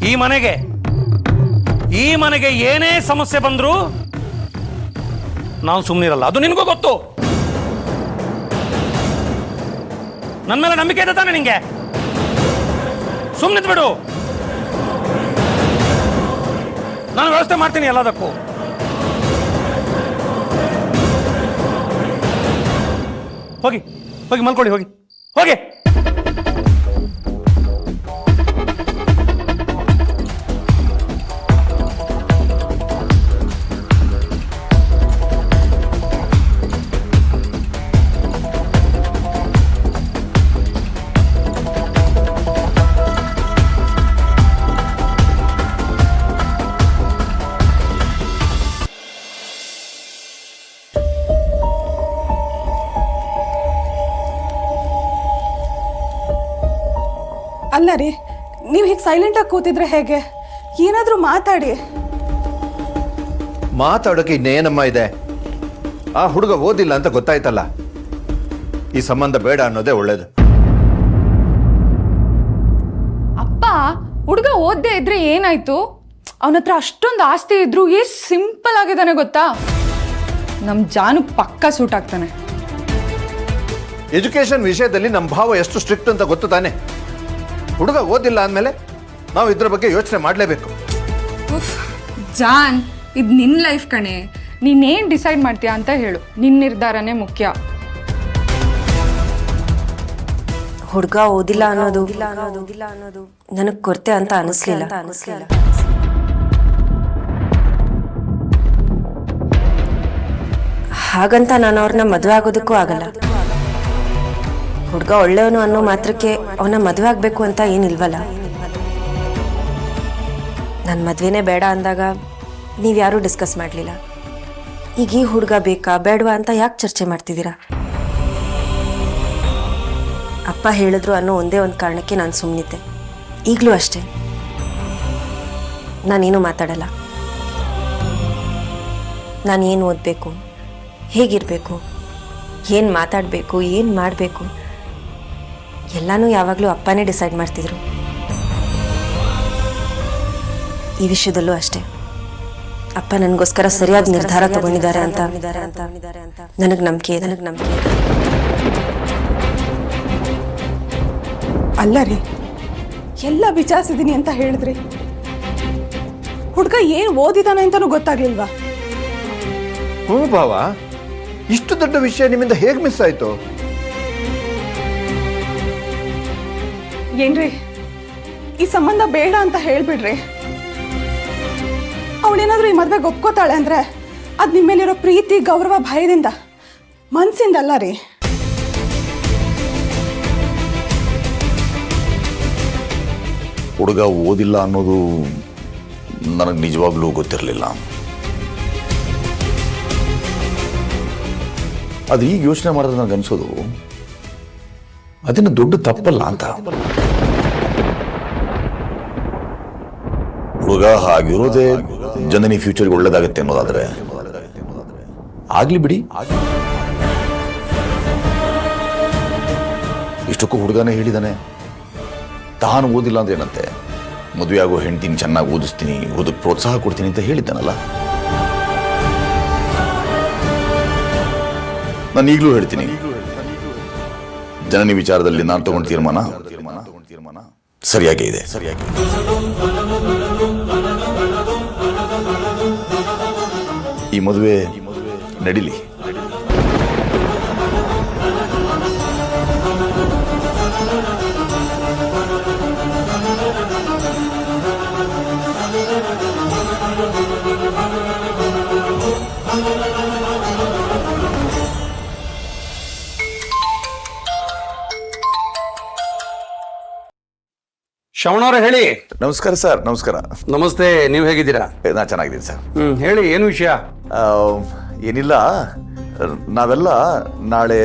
ಈ ಮನೆಗೆ ಏನೇ ಸಮಸ್ಯೆ ಬಂದರೂ ನಾವು ಸುಮ್ಮನಿರಲ್ಲ, ಅದು ನಿನಗೂ ಗೊತ್ತು. ನನ್ನ ಮೇಲೆ ನಂಬಿಕೆ ಇದೆ ತಾನೆ ನಿಂಗೆ? ಸುಮ್ಮನಿದ್ ಬಿಡು, ನಾನು ವ್ಯವಸ್ಥೆ ಮಾಡ್ತೀನಿ ಎಲ್ಲದಕ್ಕೂ. ಹೋಗಿ ಹೋಗಿ ಮಲ್ಕೊಳ್ಳಿ, ಹೋಗಿ ಹೋಗಿ. ಅಲ್ಲ ರೀ, ನೀವು ಹೀಗೆ ಸೈಲೆಂಟಾಗಿ ಕೂತಿದ್ರೆ ಹೇಗೆ? ಏನಾದರೂ ಮಾತಾಡಿ. ಮಾತಾಡೋಕೆ ಇನ್ನೇನಮ್ಮ ಇದೆ? ಆ ಹುಡುಗ ಓದಿಲ್ಲ ಅಂತ ಗೊತ್ತಾಯ್ತಲ್ಲ, ಈ ಸಂಬಂಧ ಬೇಡ ಅನ್ನೋದೇ ಒಳ್ಳೇದು. ಅಪ್ಪ, ಹುಡುಗ ಓದ್ದೇ ಇದ್ರೆ ಏನಾಯ್ತು? ಅವನ ಹತ್ರ ಅಷ್ಟೊಂದು ಆಸ್ತಿ ಇದ್ರು ಎಷ್ಟು ಸಿಂಪಲ್ ಆಗಿದ್ದಾನೆ ಗೊತ್ತಾ? ನಮ್ ಜಾನು ಪಕ್ಕ ಸೂಟ್ ಆಗ್ತಾನೆ. ಎಜುಕೇಶನ್ ವಿಷಯದಲ್ಲಿ ನಮ್ಮ ಭಾವ ಎಷ್ಟು ಸ್ಟ್ರಿಕ್ಟ್ ಅಂತ ಗೊತ್ತು ತಾನೆ. ಹುಡುಗ ಓದಿಲ್ಲ ಅಂದಮೇಲೆ ನಾವು ಇದ್ರ ಬಗ್ಗೆ ಯೋಚನೆ ಮಾಡಲೇಬೇಕು. ಜಾನ್, ಇದು ನಿನ್ನ ಲೈಫ್ ಕಣೆ. ನೀನೇನು ಡಿಸೈಡ್ ಮಾಡ್ತೀಯಾ ಅಂತ ಹೇಳು, ನಿನ್ನ ನಿರ್ಧಾರನೇ ಮುಖ್ಯ. ಹುಡುಗ ಓದಿಲ್ಲ ಅನ್ನೋದು ನನಗೆ ಕೊರತೆ ಅಂತ ಅನಿಸ್ಲಿಲ್ಲ. ಹಾಗಂತ ನಾನು ಅವ್ರನ್ನ ಮದುವೆ ಆಗೋದಕ್ಕೂ ಆಗಲ್ಲ. ಹುಡುಗ ಒಳ್ಳೆಯವನು ಅನ್ನೋ ಮಾತ್ರಕ್ಕೆ ಅವನ ಮದುವೆ ಆಗಬೇಕು ಅಂತ ಏನಿಲ್ವಲ್ಲ. ನನ್ನ ಮದುವೆನೇ ಬೇಡ ಅಂದಾಗ ನೀವ್ಯಾರೂ ಡಿಸ್ಕಸ್ ಮಾಡಲಿಲ್ಲ. ಈಗ ಈ ಹುಡುಗ ಬೇಕಾ ಬೇಡವಾ ಅಂತ ಯಾಕೆ ಚರ್ಚೆ ಮಾಡ್ತಿದ್ದೀರಾ? ಅಪ್ಪ ಹೇಳಿದ್ರು ಅನ್ನೋ ಒಂದೇ ಒಂದು ಕಾರಣಕ್ಕೆ ನಾನು ಸುಮ್ಮನಿದ್ದೆ. ಈಗಲೂ ಅಷ್ಟೇ, ನಾನೇನು ಮಾತಾಡಲ್ಲ. ನಾನು ಏನು ಓದಬೇಕು, ಹೇಗಿರಬೇಕು, ಏನು ಮಾತಾಡಬೇಕು, ಏನು ಮಾಡಬೇಕು ಎಲ್ಲನೂ ಯಾವಾಗಲೂ ಅಪ್ಪನೇ ಡಿಸೈಡ್ ಮಾಡ್ತಿದ್ರು. ಈ ವಿಷಯದಲ್ಲೂ ಅಷ್ಟೇ, ಅಪ್ಪ ನನಗೋಸ್ಕರ ಸರಿಯಾದ ನಿರ್ಧಾರ ತಗೊಂಡಿದ್ದಾರೆ ಅಂತ ನನಗೆ ನಂಬಿಕೆ ಇದೆ. ಅಲ್ಲ ರೀ, ಎಲ್ಲ ವಿಚಾರಿಸಿದ್ದೀನಿ ಅಂತ ಹೇಳಿದ್ರಿ. ಹುಡುಗ ಏನು ಓದಿದಾನೆ ಅಂತಲೂ ಗೊತ್ತಾಗ್ಲಿಲ್ವಾ? ಹ್ಞೂ ಭಾವ, ಇಷ್ಟು ದೊಡ್ಡ ವಿಷಯ ನಿಮ್ಮಿಂದ ಹೇಗೆ ಮಿಸ್ ಆಯ್ತು? ಏನ್ರಿ, ಈ ಸಂಬಂಧ ಬೇಡ ಅಂತ ಹೇಳ್ಬಿಡ್ರಿ. ಅವಳೇನಾದ್ರೂ ಈ ಮದ್ವೆಗೆ ಒಪ್ಕೋತಾಳೆ ಅಂದ್ರೆ ಅದು ನಿಮ್ಮ ಮೇಲಿರೋ ಪ್ರೀತಿ, ಗೌರವ, ಭಯದಿಂದ, ಮನ್ಸಿಂದಲ್ಲ ರೀ. ಹುಡುಗ ಓದಿಲ್ಲ ಅನ್ನೋದು ನನಗೆ ನಿಜವಾಗ್ಲೂ ಗೊತ್ತಿರಲಿಲ್ಲ. ಅದು ಈಗ ಯೋಚನೆ ಮಾಡಿದ್ರೆ ನನಗೆ ಅನ್ಸೋದು ಅದನ್ನು ದೊಡ್ಡ ತಪ್ಪಲ್ಲ ಅಂತ. ಹುಡುಗ ಹಾಗಿರೋದೇ ಜನನಿ ಫ್ಯೂಚರ್ಗೆ ಒಳ್ಳೇದಾಗತ್ತೆ ಅನ್ನೋದಾದ್ರೆ ಆಗ್ಲಿ ಬಿಡಿ. ಇಷ್ಟಕ್ಕೂ ಹುಡುಗನೇ ಹೇಳಿದಾನೆ, ತಾನು ಓದಿಲ್ಲ ಅಂದ್ರೆ ಏನಂತೆ, ಮದುವೆ ಆಗೋ ಹೆಂಡ್ತೀನಿ ಚೆನ್ನಾಗಿ ಓದಿಸ್ತೀನಿ, ಓದಕ್ಕೆ ಪ್ರೋತ್ಸಾಹ ಕೊಡ್ತೀನಿ ಅಂತ ಹೇಳಿದ್ದಾನಲ್ಲ. ನಾನು ಈಗಲೂ ಹೇಳ್ತೀನಿ, ಜನನಿ ವಿಚಾರದಲ್ಲಿ ನಾನು ತಗೊಂಡ ತೀರ್ಮಾನ ಸರಿಯಾಗೇ ಇದೆ. ಈ ಮದುವೆ ನಡೀಲಿ. ಶ್ರವಣವ್ರೆ, ಹೇಳಿ. ನಮಸ್ಕಾರ ಸರ್. ನಮಸ್ಕಾರ. ನಮಸ್ತೆ, ನೀವು ಹೇಗಿದ್ದೀರಾ? ನಾ ಚೆನ್ನಾಗಿದ್ದೀನಿ ಸರ್. ಹೇಳಿ, ಏನು ವಿಷಯ? ಏನಿಲ್ಲ, ನಾವೆಲ್ಲ ನಾಳೆ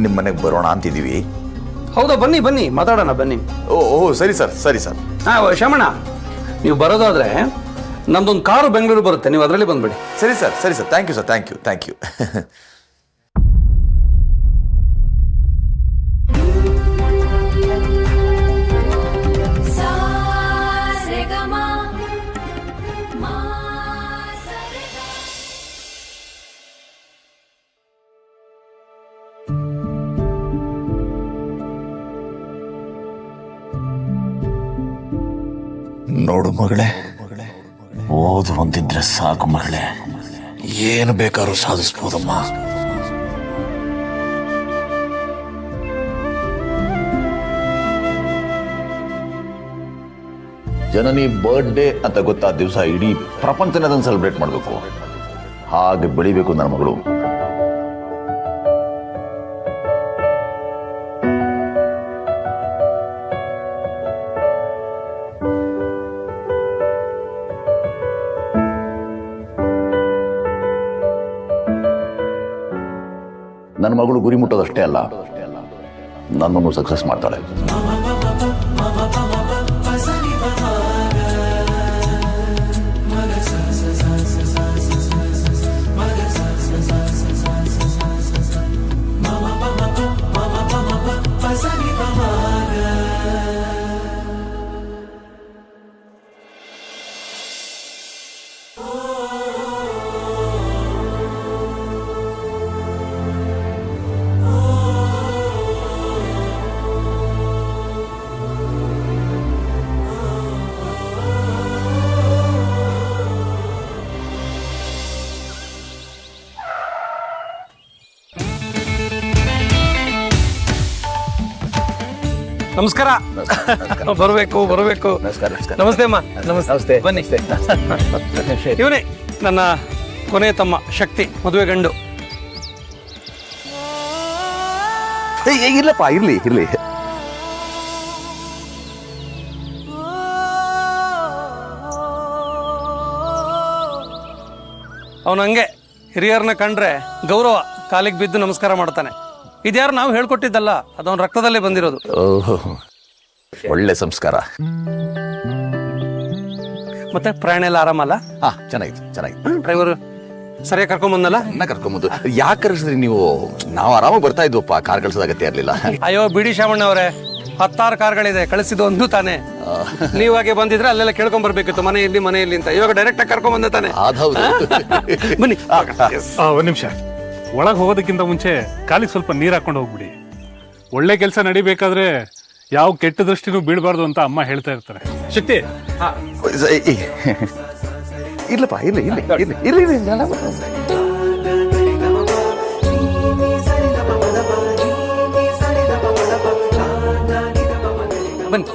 ನಿಮ್ಮ ಮನೆಗೆ ಬರೋಣ ಅಂತಿದ್ದೀವಿ. ಹೌದಾ? ಬನ್ನಿ ಬನ್ನಿ, ಮಾತಾಡೋಣ ಬನ್ನಿ. ಓ ಸರಿ ಸರ್, ಸರಿ ಸರ್. ಶ್ರವಣ, ನೀವು ಬರೋದಾದ್ರೆ ನಮ್ದೊಂದು ಕಾರು ಬೆಂಗಳೂರು ಬರುತ್ತೆ, ನೀವು ಅದರಲ್ಲಿ ಬಂದ್ಬಿಡಿ. ಸರಿ ಸರ್, ಸರಿ sir. Thank you sir, thank you, thank you. Sa re ನೋಡು ಮಗಳೇ, ಓದು ಹೊಂದಿದ್ರೆ ಸಾಕು ಮಗಳೇ, ಏನು ಬೇಕಾದ್ರೂ ಸಾಧಿಸ್ಬೋದಮ್ಮ. ಜನನಿ ಬರ್ತ್ಡೇ ಅಂತ ಗೊತ್ತಾದ ದಿವಸ ಇಡೀ ಪ್ರಪಂಚನೇ ಅದನ್ನು ಸೆಲೆಬ್ರೇಟ್ ಮಾಡಬೇಕು. ಹಾಗೆ ಬೆಳಿಬೇಕು ನನ್ನ ಮಗಳು. ನನ್ನ ಮಗಳು ಗುರಿ ಮುಟ್ಟೋದಷ್ಟೇ ಅಲ್ಲ, ನನ್ನನ್ನು ಸಕ್ಸಸ್ ಮಾಡ್ತಾಳೆ. ನಮಸ್ಕಾರ. ಬರಬೇಕು. ನಮಸ್ಕಾರ. ನಮಸ್ತೆ ಅಮ್ಮ. ನಮಸ್ತೆ. ಬನ್ನಿ. ಇವನೇ ನನ್ನ ಕೊನೆಯ ತಮ್ಮ ಶಕ್ತಿ, ಮದುವೆ ಗಂಡು. ಇರ್ಲಪ್ಪ, ಇರ್ಲಿ. ಅವನು ಹಂಗೆ ಹಿರಿಯರನ್ನ ಕಂಡ್ರೆ ಗೌರವ, ಕಾಲಿಗೆ ಬಿದ್ದು ನಮಸ್ಕಾರ ಮಾಡ್ತಾನೆ. ಇದ್ಯಾರು ನಾವು ಹೇಳ್ಕೊಟ್ಟಿದ್ದಲ್ಲ, ಅದವನ ರಕ್ತದಲ್ಲೇ ಬಂದಿರೋದು. ಒಳ್ಳೆ ಸಂಸ್ಕಾರ. ಮತ್ತೆ ಪ್ರಯಾಣ ಎಲ್ಲ ಆರಾಮಲ್ಲ? ಚೆನ್ನಾಗಿತ್ತು. ಡ್ರೈವರ್ ಸರಿಯಾಗಿ ಕರ್ಕೊಂಬಂದಲ್ಲ? ನನ್ನ ಕರ್ಕೊಂಬಂದು ಯಾಕೆ ಕರೆಸಿದ್ರಿ ನೀವು? ನಾವು ಆರಾಮಾಗಿ ಬರ್ತಾ ಇದ್ವಪ್ಪ, ಕಾರ್ ಕಳ್ಸೋದ ಅಗತ್ಯ ಇರಲಿಲ್ಲ. ಅಯ್ಯೋ ಬಿಡಿ ಶಾಮಣ್ಣ ಅವರೇ, 16 ಕಾರ್ಗಳಿದೆ, ಕಳಿಸಿದ್ದು ಒಂದು ತಾನೆ. ನೀವಾಗೆ ಬಂದಿದ್ರೆ ಅಲ್ಲೆಲ್ಲ ಕೇಳ್ಕೊಂಡ್ ಬರ್ಬೇಕಿತ್ತು, ಮನೆಯಲ್ಲಿ ಅಂತ. ಇವಾಗ ಡೈರೆಕ್ಟ್ ಆಗಿ ಕರ್ಕೊಂಡ್ ಬಂದ ತಾನೆ. ಬನ್ನಿ. ಒಂದ್ ನಿಮಿಷ, ಒಳಗೆ ಹೋಗೋದಕ್ಕಿಂತ ಮುಂಚೆ ಕಾಲಿಗೆ ಸ್ವಲ್ಪ ನೀರು ಹಾಕೊಂಡು ಹೋಗ್ಬಿಡಿ. ಒಳ್ಳೆ ಕೆಲಸ ನಡಿಬೇಕಾದ್ರೆ ಯಾವ ಕೆಟ್ಟ ದೃಷ್ಟಿನೂ ಬೀಳಬಾರ್ದು ಅಂತ ಅಮ್ಮ ಹೇಳ್ತಾ ಇರ್ತಾರೆ. ಶಕ್ತಿ, ಇರ್ಲಪ್ಪ, ಇರ್ಲಿ. ಬನ್ನಿ.